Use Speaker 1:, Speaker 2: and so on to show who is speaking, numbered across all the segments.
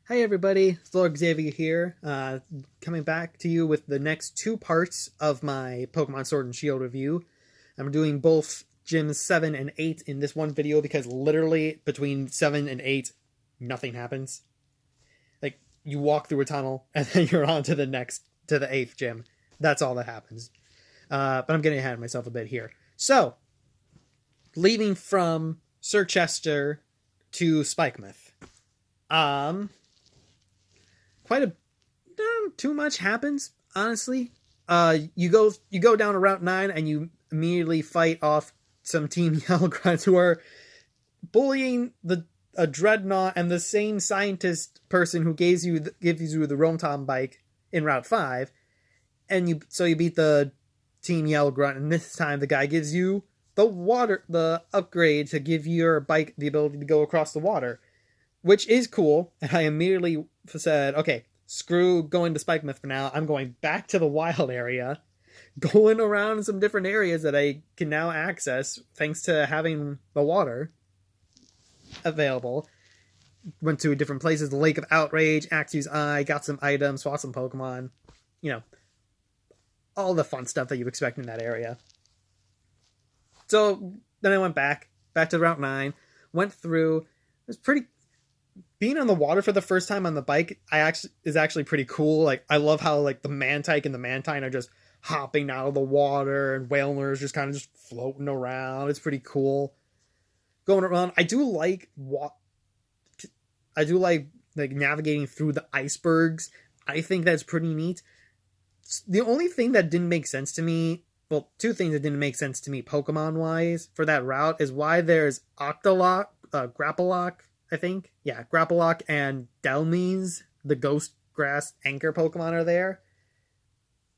Speaker 1: Hey everybody, it's Lord Xavier here, coming back to you with the next two parts of my Pokemon Sword and Shield review. I'm doing both Gyms 7 and 8 in this one video because literally between 7 and 8, nothing happens. Like, you walk through a tunnel and then you're on to the 8th gym. That's all that happens. But I'm getting ahead of myself a bit here. So, leaving from Sir Chester to Spikemouth. Quite a too much happens, honestly. You go down to Route 9 and you immediately fight off some Team Yell Grunts who are bullying a Dreadnought and the same scientist person who gives you the Rotom bike in Route 5, and you beat the Team Yell Grunt, and this time the guy gives you the upgrade to give your bike the ability to go across the water, which is cool. And I immediately said, okay, screw going to Spikemouth for now. I'm going back to the wild area, going around some different areas that I can now access thanks to having the water available. Went to different places, the Lake of Outrage, Axew's Eye, got some items, fought some Pokemon. You know, all the fun stuff that you expect in that area. So then I went back to Route 9, went through. It was pretty... Being on the water for the first time on the bike is actually pretty cool. Like, I love how like the Mantike and the Mantine are just hopping out of the water, and Wailmer's just kind of just floating around. It's pretty cool. Going around, I do like navigating through the icebergs. I think that's pretty neat. The only thing that didn't make sense to me, well, two things that didn't make sense to me Pokemon-wise for that route is why there's Grapplock, I think. Yeah, Grapplock and Delmise, the Ghost Grass Anchor Pokemon, are there.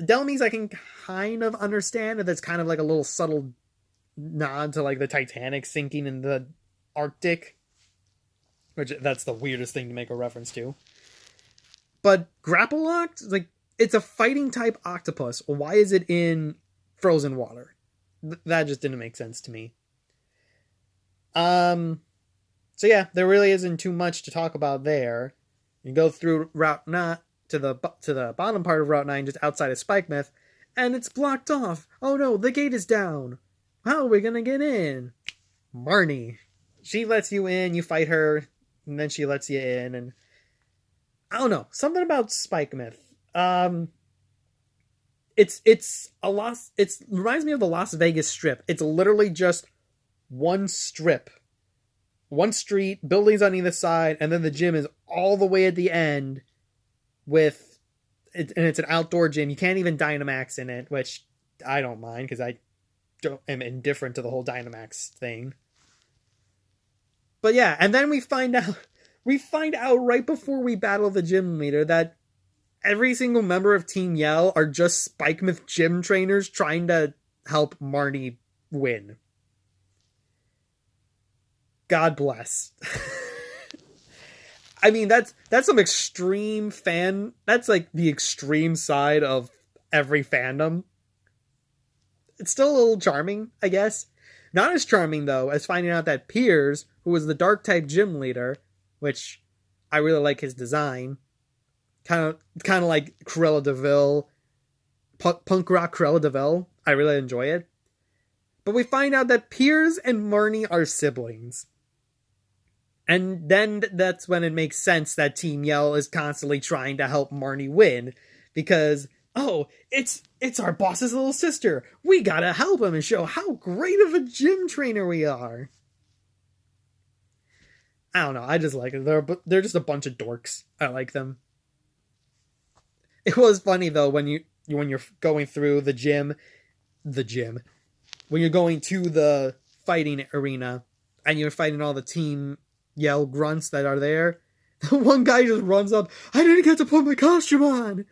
Speaker 1: Delmise I can kind of understand, that that's kind of like a little subtle nod to like the Titanic sinking in the Arctic, which that's the weirdest thing to make a reference to. But Grapplock, like, it's a fighting type octopus. Why is it in frozen water? That just didn't make sense to me. So yeah, there really isn't too much to talk about there. You go through Route 9 to the bottom part of Route 9, just outside of Spikemouth, and it's blocked off. Oh no, the gate is down. How are we gonna get in? Marnie. She lets you in, you fight her, and then she lets you in, and I don't know, something about Spikemouth. It's a Las. It reminds me of the Las Vegas Strip. It's literally just one strip. One street, buildings on either side, and then the gym is all the way at the end and it's an outdoor gym. You can't even Dynamax in it, which I don't mind because I am indifferent to the whole Dynamax thing. But yeah, and then we find out right before we battle the gym leader that every single member of Team Yell are just Spikemouth gym trainers trying to help Marnie win. God bless. I mean, that's some extreme fan. That's like the extreme side of every fandom. It's still a little charming, I guess. Not as charming, though, as finding out that Piers, who was the Dark-type gym leader, which I really like his design, kind of like Cruella de Vil, punk rock Cruella de Vil. I really enjoy it. But we find out that Piers and Marnie are siblings. And then that's when it makes sense that Team Yell is constantly trying to help Marnie win. Because, oh, it's our boss's little sister. We gotta help him and show how great of a gym trainer we are. I don't know, I just like it. They're just a bunch of dorks. I like them. It was funny, though, when you're going through the gym. When you're going to the fighting arena and you're fighting all the Team Yell Grunts that are there, one guy just runs up, I didn't get to put my costume on!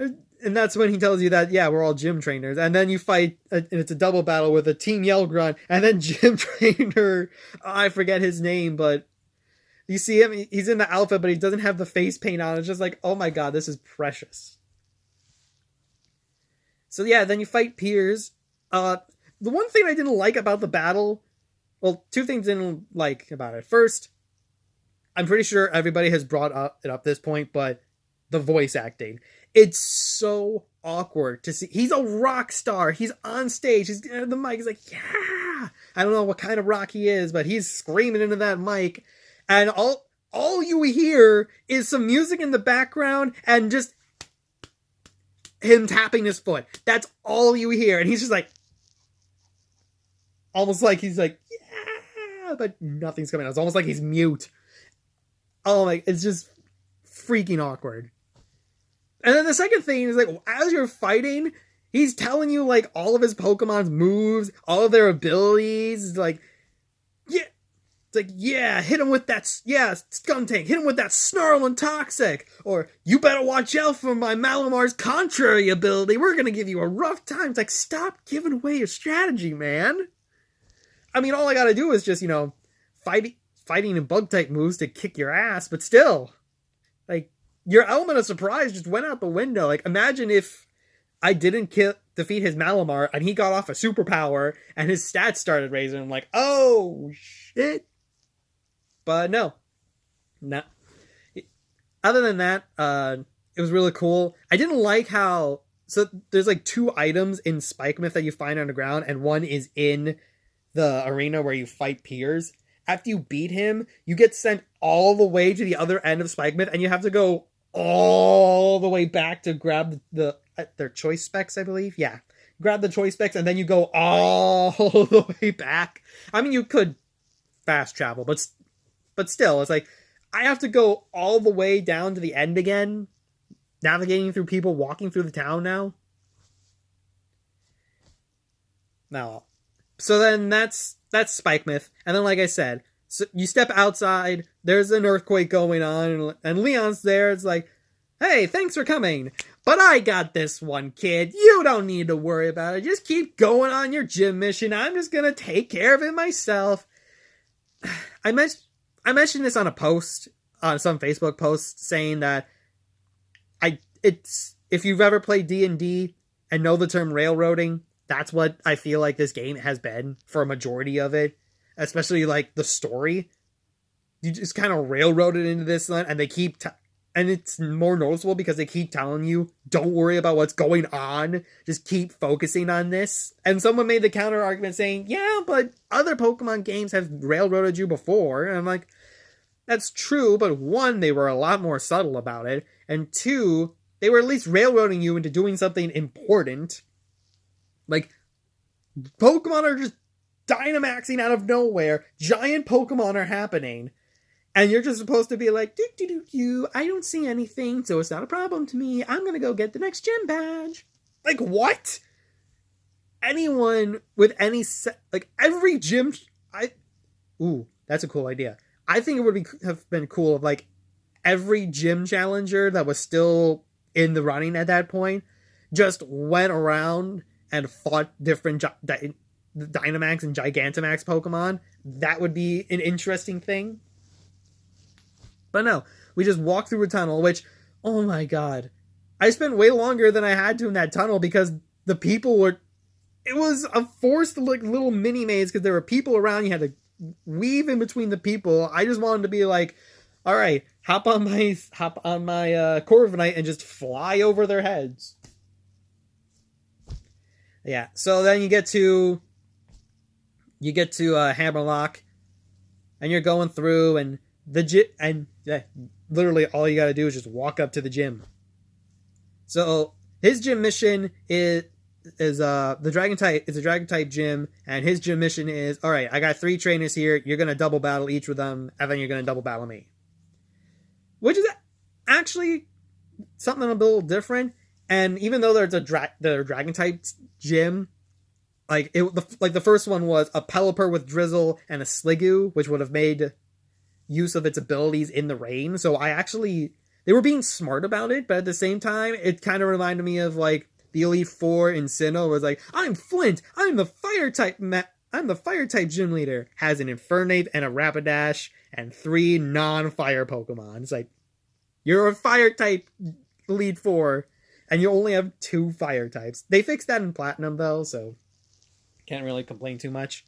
Speaker 1: And that's when he tells you that, yeah, we're all gym trainers. And then you fight, and it's a double battle with a Team Yell Grunt, and then gym trainer, I forget his name, but you see him, he's in the outfit, but he doesn't have the face paint on. It's just like, oh my god, this is precious. So yeah, then you fight Piers. The one thing I didn't like about the battle, well, two things I didn't like about it. First, I'm pretty sure everybody has brought up this point, but the voice acting. It's so awkward to see. He's a rock star. He's on stage. He's the mic. He's like, yeah. I don't know what kind of rock he is, but he's screaming into that mic, and all you hear is some music in the background and just him tapping his foot. That's all you hear, and he's just like, almost like he's like, yeah, but nothing's coming out. It's almost like he's mute. Oh my! It's just freaking awkward. And then the second thing is, like, as you're fighting, he's telling you, like, all of his Pokemon's moves, all of their abilities, like, yeah, it's like, yeah, hit him with that, yeah, Skuntank, hit him with that Snarl and Toxic, or, you better watch out for my Malamar's contrary ability, we're gonna give you a rough time. It's like, stop giving away your strategy, man. I mean, all I gotta do is just, fighting and Bug-type moves to kick your ass, but still, like, your element of surprise just went out the window. Like, imagine if I didn't defeat his Malamar and he got off a superpower and his stats started raising. I'm like, oh, shit. But no. Other than that, it was really cool. I didn't like how... So, there's like 2 items in Spike-Myth that you find underground, and one is in the arena where you fight Piers. After you beat him, you get sent all the way to the other end of Spike-Myth, and you have to go all the way back to grab their choice specs, I believe. Yeah. Grab the choice specs, and then you go all the way back. I mean, you could fast travel, but still, it's like, I have to go all the way down to the end again, navigating through people walking through the town now. No. So then that's Spike-Myth. And then, like I said, so you step outside, there's an earthquake going on, and Leon's there. It's like, hey, thanks for coming, but I got this one, kid. You don't need to worry about it. Just keep going on your gym mission. I'm just gonna take care of it myself. I mentioned this on a post, on some Facebook post, saying that if you've ever played D&D and know the term railroading, that's what I feel like this game has been for a majority of it. Especially, like, the story. You just kind of railroaded into this one, and they keep... and it's more noticeable because they keep telling you, don't worry about what's going on. Just keep focusing on this. And someone made the counter argument saying, yeah, but other Pokemon games have railroaded you before. And I'm like, that's true, but 1, they were a lot more subtle about it. And 2, they were at least railroading you into doing something important. Like, Pokemon are just Dynamaxing out of nowhere, giant Pokemon are happening, and you're just supposed to be like, I don't see anything, so it's not a problem to me, I'm gonna go get the next gym badge. Like, what? Anyone with any every gym, that's a cool idea. I think it would have been cool if, like, every gym challenger that was still in the running at that point just went around and fought different Dynamax and Gigantamax Pokemon. That would be an interesting thing. But no, we just walked through a tunnel, which, oh my god, I spent way longer than I had to in that tunnel because the people were... It was a forced, like, little mini maze because there were people around. You had to weave in between the people. I just wanted to be like, all right, hop on my Corviknight and just fly over their heads. Yeah, so then you get to Hammerlock, and you're going through, and literally all you gotta do is just walk up to the gym. So his gym mission is the Dragon type. It's a Dragon type gym, and his gym mission is, all right, I got 3 trainers here. You're gonna double battle each of them, and then you're gonna double battle me. Which is actually something a little different. And even though there's the Dragon type gym, the first one was a Pelipper with Drizzle and a Sliggoo, which would have made use of its abilities in the rain. So they were being smart about it, but at the same time, it kind of reminded me of, like, the Elite Four in Sinnoh, where it's like, I'm Flint, I'm the fire type gym leader, has an Infernape and a Rapidash and 3 non-fire Pokemon. It's like, you're a fire type Elite Four, and you only have 2 fire types. They fixed that in Platinum, though, so can't really complain too much.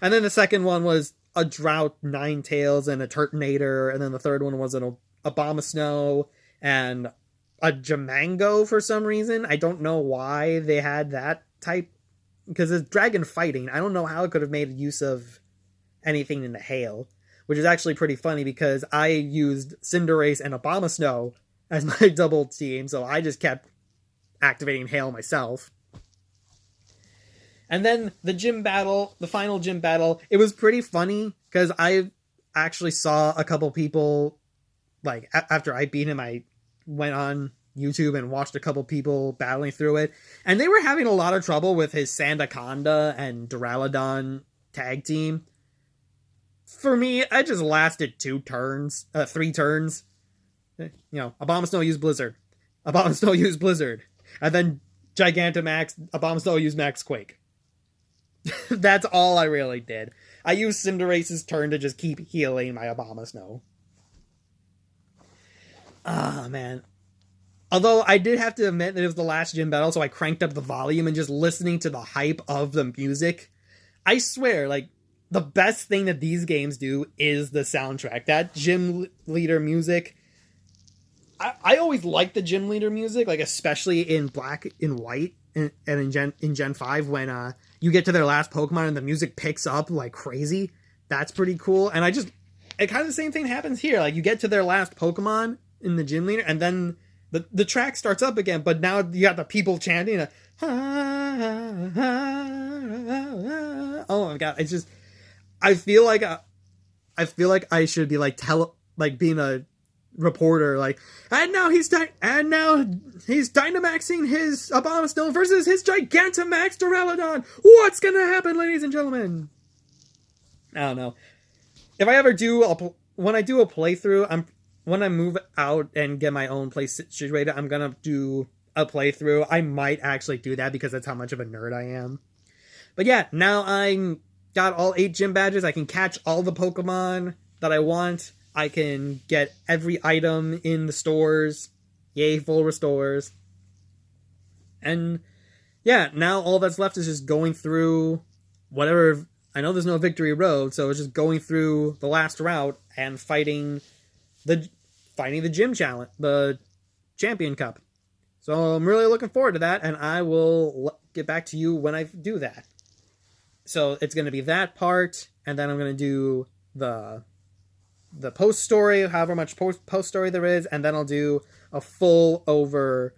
Speaker 1: And then the second one was a Drought, Ninetales, and a Turtonator, and then the third one was an Abomasnow and a Jamango for some reason. I don't know why they had that type, because it's dragon fighting. I don't know how it could have made use of anything in the hail, which is actually pretty funny because I used Cinderace and Abomasnow as my double team, so I just kept activating hail myself. And then the gym battle, the final gym battle, it was pretty funny because I actually saw a couple people, like, after I beat him, I went on YouTube and watched a couple people battling through it, and they were having a lot of trouble with his Sandaconda and Duraludon tag team. For me, I just lasted 3 turns. You know, Abomasnow used Blizzard. Abomasnow used Blizzard. And then Gigantamax, Abomasnow used Max Quake. That's all I really did. I used Cinderace's turn to just keep healing my Abomasnow. Ah, man. Although I did have to admit that it was the last gym battle, so I cranked up the volume and just listening to the hype of the music. I swear, like, the best thing that these games do is the soundtrack. That gym leader music. I always liked the gym leader music, like especially in Black and White and in Gen 5 when you get to their last Pokemon and the music picks up like crazy. That's pretty cool. And it kind of the same thing happens here. Like you get to their last Pokemon in the gym leader and then the track starts up again, but now you got the people chanting. Oh my god, it's just I feel like I should be like being a reporter, like, and now he's Dynamaxing his Abomasnow versus his Gigantamax Duraludon. What's gonna happen, ladies and gentlemen? I don't know. If I ever do, when I do a playthrough, when I move out and get my own place situated, I'm gonna do a playthrough. I might actually do that because that's how much of a nerd I am. But yeah, now I got all 8 gym badges. I can catch all the Pokemon that I want. I can get every item in the stores. Yay, full restores. And yeah, now all that's left is just going through whatever. I know there's no victory road, so it's just going through the last route and fighting the gym challenge, the Champion Cup. So I'm really looking forward to that, and I will get back to you when I do that. So it's going to be that part, and then I'm going to do the post story, however much post story there is, and then I'll do a full over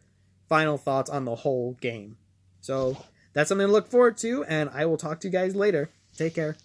Speaker 1: final thoughts on the whole game. So that's something to look forward to, and I will talk to you guys later. Take care.